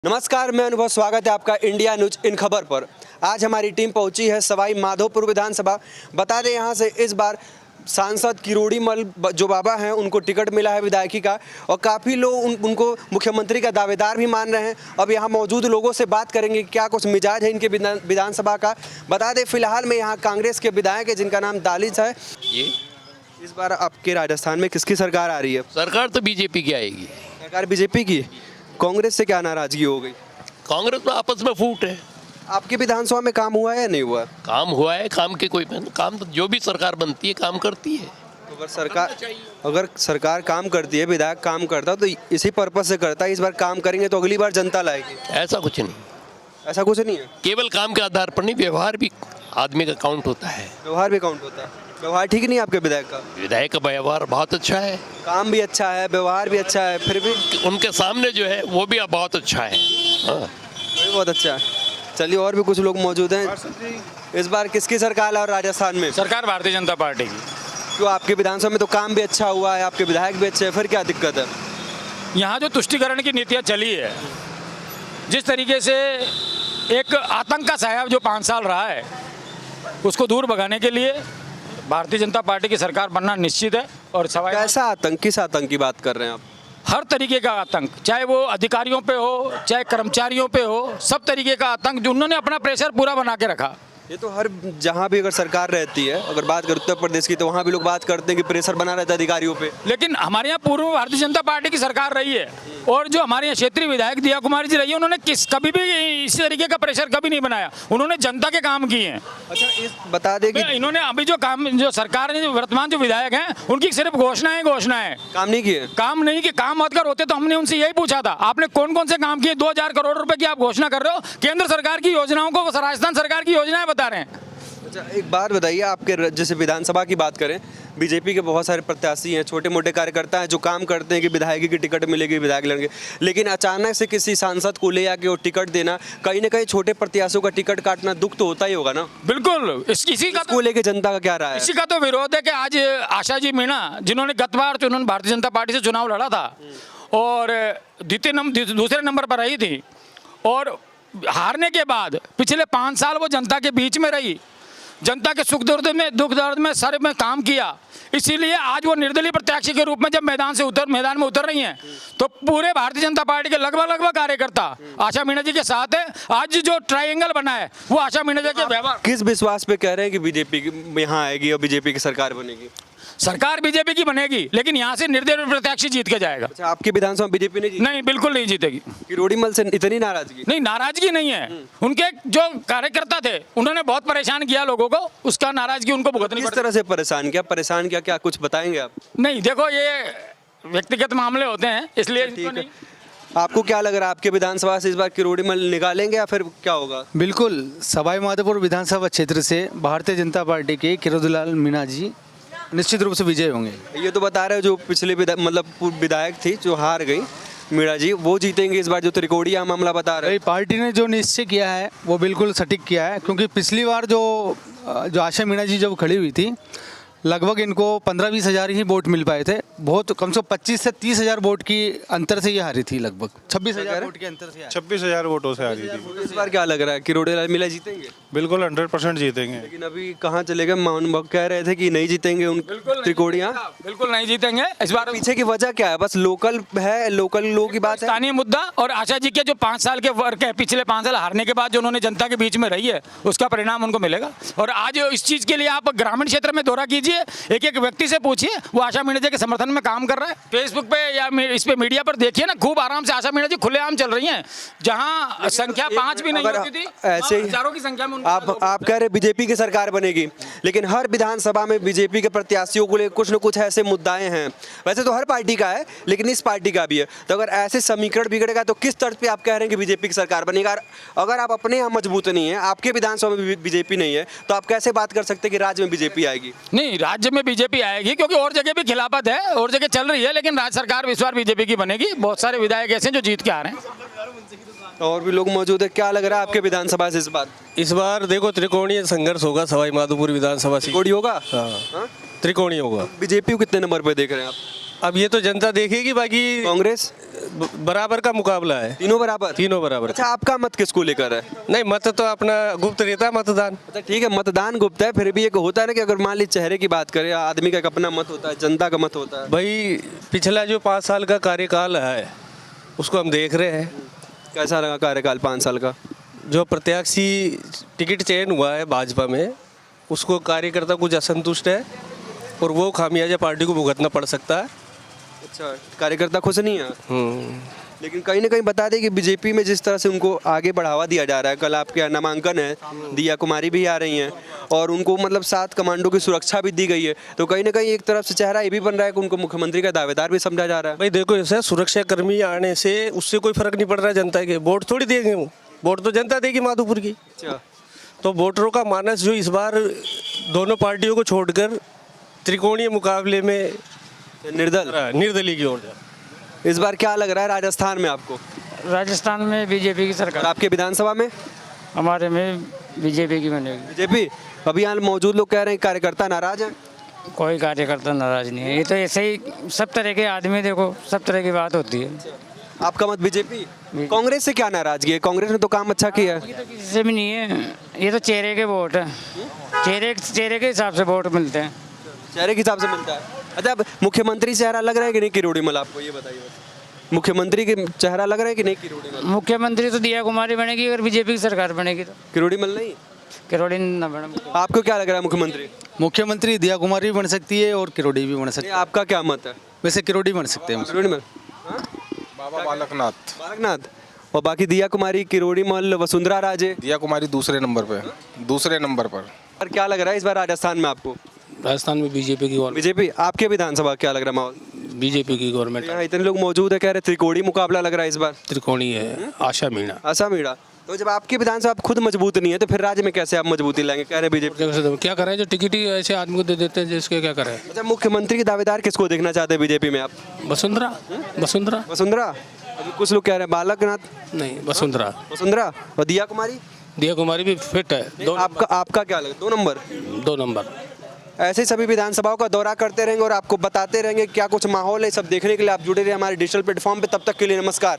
नमस्कार, मैं अनुभव। स्वागत है आपका इंडिया न्यूज इन खबर पर। आज हमारी टीम पहुंची है सवाई माधोपुर विधानसभा। बता दें यहाँ से इस बार सांसद किरोड़ी मल जो बाबा हैं उनको टिकट मिला है विधायकी का, और काफ़ी लोग उनको मुख्यमंत्री का दावेदार भी मान रहे हैं। अब यहाँ मौजूद लोगों से बात करेंगे क्या कुछ मिजाज है इनके विधानसभा का। बता दें फिलहाल में यहाँ कांग्रेस के विधायक है जिनका नाम दालिच है। ये इस बार आपके राजस्थान में किसकी सरकार आ रही है? सरकार तो बीजेपी की आएगी। सरकार बीजेपी की। कांग्रेस से क्या नाराजगी हो गई? कांग्रेस में आपस में फूट है। आपके विधानसभा में काम हुआ है या नहीं हुआ? काम हुआ है, काम के कोई काम तो जो भी सरकार बनती है काम करती है। तो अगर सरकार काम करती है, विधायक काम करता तो इसी पर्पज से करता है। इस बार काम करेंगे तो अगली बार जनता लाएगी। ऐसा कुछ नहीं, ऐसा कुछ नहीं है। केवल काम के आधार पर नहीं, व्यवहार भी आदमी का काउंट होता है। व्यवहार भी काउंट होता है। व्यवहार ठीक नहीं है आपके विधायक का? विधायक का व्यवहार बहुत अच्छा है, काम भी अच्छा है, व्यवहार भी अच्छा है, फिर भी उनके सामने जो है वो भी बहुत अच्छा है। हाँ, वो भी बहुत अच्छा है। चलिए, और भी कुछ लोग मौजूद हैं। इस बार किसकी सरकार है और राजस्थान में? सरकार भारतीय जनता पार्टी की। क्यों? आपके विधानसभा में तो काम भी अच्छा हुआ है, आपके विधायक भी अच्छे हैं, फिर क्या दिक्कत है? यहाँ जो तुष्टीकरण की नीतियाँ चली है, जिस तरीके से एक आतंक का साया जो 5 साल रहा है, उसको दूर भगाने के लिए भारतीय जनता पार्टी की सरकार बनना निश्चित है। और सवाल कैसा आतंक, किस आतंक की बात कर रहे हैं आप? हर तरीके का आतंक, चाहे वो अधिकारियों पे हो चाहे कर्मचारियों पे हो, सब तरीके का आतंक जो उन्होंने अपना प्रेशर पूरा बना के रखा। ये तो हर जहाँ भी अगर सरकार रहती है, अगर बात करें उत्तर प्रदेश की, तो वहाँ भी लोग बात करते हैं कि प्रेशर बना रहता है अधिकारियों पे। लेकिन हमारे यहाँ पूर्व में भारतीय जनता पार्टी की सरकार रही है, और जो हमारे यहाँ क्षेत्रीय विधायक दिया कुमारी जी रही है, उन्होंने कभी भी इस तरीके का प्रेशर कभी नहीं बनाया। उन्होंने जनता के काम किए हैं। अच्छा, इस बता दें कि इन्होंने अभी जो सरकार ने, जो वर्तमान जो विधायक हैं, उनकी सिर्फ घोषणाएं काम नहीं किए। काम नहीं कि काम मत कर होते तो हमने उनसे यही पूछा था, आपने कौन कौन से काम किए? 2000 करोड़ रुपए की आप घोषणा कर रहे हो, केंद्र सरकार की योजनाओं को राजस्थान सरकार की योजनाएं बता रहे हैं। अच्छा, एक बात बताइए, आपके जैसे विधानसभा की बात करें, बीजेपी के बहुत सारे प्रत्याशी हैं, छोटे मोटे कार्यकर्ता हैं जो काम करते हैं कि विधायकी की टिकट मिलेगी, विधायक लड़ेंगे, लेकिन अचानक से किसी सांसद को ले आके वो टिकट देना, कहीं ना कहीं छोटे प्रत्याशियों का टिकट काटना दुख तो होता ही होगा ना? बिल्कुल। इसी का को लेके जनता का क्या राय है? इसी का तो विरोध है कि आज आशा जी मीणा, जिन्होंने गत बार उन्होंने भारतीय जनता पार्टी से चुनाव लड़ा था और दूसरे नंबर पर रही थी, और हारने के बाद पिछले 5 साल वो जनता के बीच में रही, जनता के सुख दुख दर्द में सर में काम किया। इसीलिए आज वो निर्दलीय प्रत्याशी के रूप में जब मैदान में उतर रही हैं, तो पूरे भारतीय जनता पार्टी के लगभग कार्यकर्ता आशा मीणा जी के साथ है। आज जो ट्रायंगल बना है वो आशा मीणा जी के व्यवहार। किस विश्वास पे कह रहे हैं कि बीजेपी यहाँ आएगी और बीजेपी की सरकार बनेगी? सरकार बीजेपी की बनेगी, लेकिन यहाँ से निर्दलीय प्रत्याशी जीत के जाएगा। अच्छा, आपके विधानसभा बीजेपी नहीं जीती? नहीं, बिल्कुल नहीं जीतेगी। किरोड़ी मल से इतनी नाराजगी? नहीं, नाराजगी नहीं है। उनके जो कार्यकर्ता थे उन्होंने बहुत परेशान किया लोगों को, उसका नाराजगी उनको भुगतनी किस पड़ी। तरह से परेशान किया, क्या कुछ बताएंगे आप? नहीं, देखो ये व्यक्तिगत मामले होते हैं, इसलिए इनको नहीं। आपको क्या लग रहा है, आपके विधानसभा से इस बार किरोड़ी मल निकालेंगे या फिर क्या होगा? बिल्कुल, सवाई माधोपुर विधानसभा क्षेत्र से भारतीय जनता पार्टी के किरोड़ीलाल मीणा जी निश्चित रूप से विजय होंगे। ये तो बता रहे हो जो पिछले विधायक थी जो हार गई मीणा जी, वो जीतेंगे इस बार, जो त्रिकोणीय मामला बता रहे हैं। पार्टी ने जो निश्चय किया है वो बिल्कुल सटीक किया है, क्योंकि पिछली बार जो आशा मीणा जी जब खड़ी हुई थी, लगभग इनको 15-20 हज़ार ही वोट मिल पाए थे। बहुत कम से कम 25 से 30 हज़ार वोट की अंतर से ये हारी थी, लगभग 26 हज़ार वोट के अंतर से। 26 हज़ार वोटों से हारी थी। इस बार क्या लग रहा है, किरोड़ीलाल मीणा जीतेंगे? बिल्कुल 100% जीतेंगे। लेकिन अभी कहाँ चले गए? कह रहे थे कि नहीं जीतेंगे उन त्रिकोणिया। बिल्कुल नहीं जीतेंगे इस बार। पीछे की वजह क्या है? बस लोकल है, लोकल लोगों की बात है, स्थानीय मुद्दा। और आशा जी के जो 5 साल के वर्क है, पिछले 5 साल हारने के बाद जो उन्होंने जनता के बीच में रही है, उसका परिणाम उनको मिलेगा। और आज इस चीज के लिए आप ग्रामीण क्षेत्र में दौरा कीजिए, एक एक व्यक्ति से पूछिए, वो आशा मीणा जी के समर्थन में काम कर रहा है। फेसबुक पे या इस पे मीडिया पर देखिए ना, खूब आराम से आशा मीणा जी खुलेआम चल रही हैं, जहां संख्या 5 भी नहीं होती थी, ऐसे ही हजारों की संख्या में आप कह रहे बीजेपी की सरकार बनेगी, लेकिन हर विधानसभा में बीजेपी के प्रत्याशियों को लेकर कुछ न कुछ ऐसे मुद्दाएं हैं। वैसे तो हर पार्टी का है, लेकिन इस पार्टी का भी है। तो अगर ऐसे समीकरण बिगड़ेगा तो किस तर्ज पे आप कह रहे हैं कि बीजेपी की सरकार बनेगा? अगर आप अपने यहाँ मजबूत नहीं है, आपके विधानसभा में बीजेपी नहीं है, तो आप कैसे बात कर सकते हैं कि राज्य में बीजेपी आएगी? नहीं, राज्य में बीजेपी आएगी, क्योंकि और जगह भी खिलाफत है, और जगह चल रही है, लेकिन राज्य सरकार इस बार बीजेपी की बनेगी। बहुत सारे विधायक ऐसे जो जीत के आ रहे हैं। और भी लोग मौजूद है, क्या लग रहा है आपके विधानसभा से इस बार? इस बार देखो त्रिकोणीय संघर्ष होगा सवाई माधोपुर विधानसभा से। त्रिकोणीय होगा? हाँ, त्रिकोणीय होगा। बीजेपी को कितने नंबर पे देख रहे हैं आप? अब ये तो जनता देखेगी। बाकी कांग्रेस बराबर का मुकाबला है, तीनों बराबर? तीनों बराबर। अच्छा, आपका मत किसको लेकर है? नहीं, मत तो अपना गुप्त रहता है मतदान। अच्छा ठीक है, मतदान गुप्त है, फिर भी एक होता है ना कि अगर मान ली चेहरे की बात करें, आदमी का एक अपना मत होता है, जनता का मत होता है। भाई पिछला जो 5 साल का कार्यकाल है उसको हम देख रहे हैं। कैसा लगा कार्यकाल 5 साल का? जो प्रत्याशी टिकट चयन हुआ है भाजपा में, उसको कार्यकर्ता कुछ असंतुष्ट है और वो खामियाजा पार्टी को भुगतना पड़ सकता है। अच्छा, कार्यकर्ता खुश नहीं है। हम्म। लेकिन कहीं ना कहीं बता दें कि बीजेपी में जिस तरह से उनको आगे बढ़ावा दिया जा रहा है, कल आपके यहाँ नामांकन है, दिया कुमारी भी आ रही हैं और उनको मतलब 7 कमांडो की सुरक्षा भी दी गई है, तो कहीं ना कहीं एक तरफ से चेहरा ये भी बन रहा है कि उनको मुख्यमंत्री का दावेदार भी समझा जा रहा है। भाई देखो, ऐसा सुरक्षा कर्मी आने से उससे कोई फर्क नहीं पड़ रहा है जनता के। वोट थोड़ी देंगे वो, वोट तो जनता देगी माधोपुर की। अच्छा, तो वोटरों का मानस जो इस बार दोनों पार्टियों को छोड़कर त्रिकोणीय मुकाबले में निर्दलीय की ओर जा। इस बार क्या लग रहा है राजस्थान में आपको? राजस्थान में बीजेपी की और सरकार, आपके विधानसभा में? हमारे में बीजेपी की बनेगी। बीजेपी? अभी यहाँ मौजूद लोग कह रहे हैं कार्यकर्ता नाराज हैं। कोई कार्यकर्ता नाराज नहीं है, ये तो ऐसे ही सब तरह के आदमी, देखो सब तरह की बात होती है। आपका मत बीजेपी? कांग्रेस से क्या नाराजगी है? कांग्रेस ने तो काम अच्छा किया है। ये तो किसी से भी नहीं है, ये तो चेहरे के वोट है, चेहरे के हिसाब से वोट मिलते हैं। चेहरे के हिसाब से मिलता है। अच्छा, अब मुख्यमंत्री चेहरा लग रहा है कि नहीं किरोड़ीमल? आपको ये बताइए बस। मुख्यमंत्री के चेहरा लग रहा है कि नहीं किरोड़ीमल? मुख्यमंत्री तो दिया कुमारी बनेगी अगर बीजेपी की सरकार बनेगी तो, किरोड़ीमल नहीं? किरोड़ी न बने। आपको क्या लग रहा है मुख्यमंत्री? मुख्यमंत्री दिया कुमारी भी बन सकती है और किरोड़ी भी बन सकती नहीं, आपका क्या मत है? है। वैसे किरोड़ी बन सकते हैं। किरोड़ीमल? हाँ? बाबा बालकनाथ। बालकनाथ? और बाकी दिया कुमारी, किरोड़ीमल, वसुंधरा राजे? दिया कुमारी दूसरे नंबर पे, दूसरे नंबर पर। और क्या लग रहा है इस बार राजस्थान में आपको? राजस्थान में बीजेपी की गवर्नमेंट, बीजेपी? आपके विधानसभा क्या लग रहा है माहौल? बीजेपी की गवर्नमेंट यहाँ इतने लोग मौजूद है, कह रहे त्रिकोणी मुकाबला लग रहा है इस बार। त्रिकोणीय है। आशा मीणा आशा मीणा? तो जब आपकी विधानसभा आप खुद मजबूत नहीं है तो फिर राज्य में कैसे आप मजबूती लाएंगे? कह रहे हैं बीजेपी। क्या करें, जो टिकट ही ऐसे आदमी को दे देते हैं जिसके क्या करें। अच्छा, मुख्यमंत्री के दावेदार किसको देखना चाहते हैं बीजेपी में आप? वसुंधरा, वसुंधरा वसुंधरा? अभी कुछ लोग कह रहे हैं बालकनाथ। नहीं, वसुंधरा। वसुंधरा? और दिया कुमारी? दिया कुमारी भी फिट है। आपका क्या लगता है? 2 नंबर? 2 नंबर। ऐसे ही सभी विधानसभाओं का दौरा करते रहेंगे और आपको बताते रहेंगे क्या कुछ माहौल है। सब देखने के लिए आप जुड़े रहे हमारे डिजिटल प्लेटफॉर्म पे। तब तक के लिए नमस्कार।